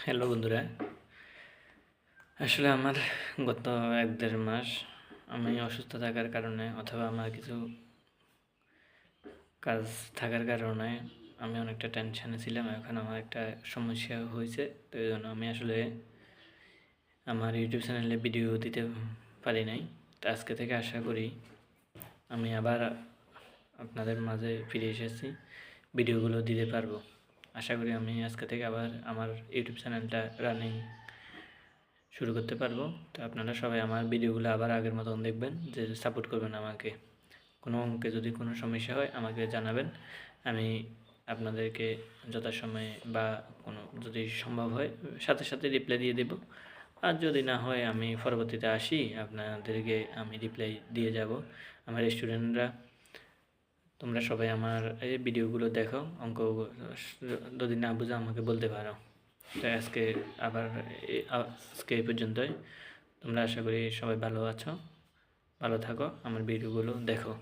Hello বন্ধুরা, আসলে আমার গত ১-১.৫ মাস আমি অসুস্থ থাকার কারণে অথবা আমার কিছু কাজ থাকার কারণে আমি অনেকটা টেনশনে ছিলাম। এখন আমার একটা সমস্যা হয়েছে, তো এই জন্য আমি আসলে আমার ইউটিউব চ্যানেলে ভিডিও দিতে পারি নাই। তো আজকে থেকে আশা করি আমি আবার আপনাদের মাঝে ফিরে এসেছি, ভিডিওগুলো দিতে পারবো। আশা করি আমি আজকে থেকে আবার আমার ইউটিউব চ্যানেলটা রানিং শুরু করতে পারবো। তো আপনারা সবাই আমার ভিডিওগুলো আবার আগের মতন দেখবেন, যে সাপোর্ট করবেন আমাকে। কোনো অঙ্কে যদি কোনো সমস্যা হয় আমাকে জানাবেন, আমি আপনাদেরকে যথাসময়ে বা কোনো যদি সম্ভব হয় সাথে সাথে রিপ্লাই দিয়ে দেব। আর যদি না হয় আমি পরবর্তীতে আসি, আপনাদেরকে আমি রিপ্লাই দিয়ে যাব। আমার স্টুডেন্টরা, তোমরা সবাই আমার এই ভিডিওগুলো দেখো, অঙ্ক যদি না বুঝো আমাকে বলতে পারো। তো আজকে আবার আজকে এই পর্যন্তই। তোমরা আশা করি সবাই ভালো আছো, ভালো থাকো, আমার ভিডিওগুলো দেখো।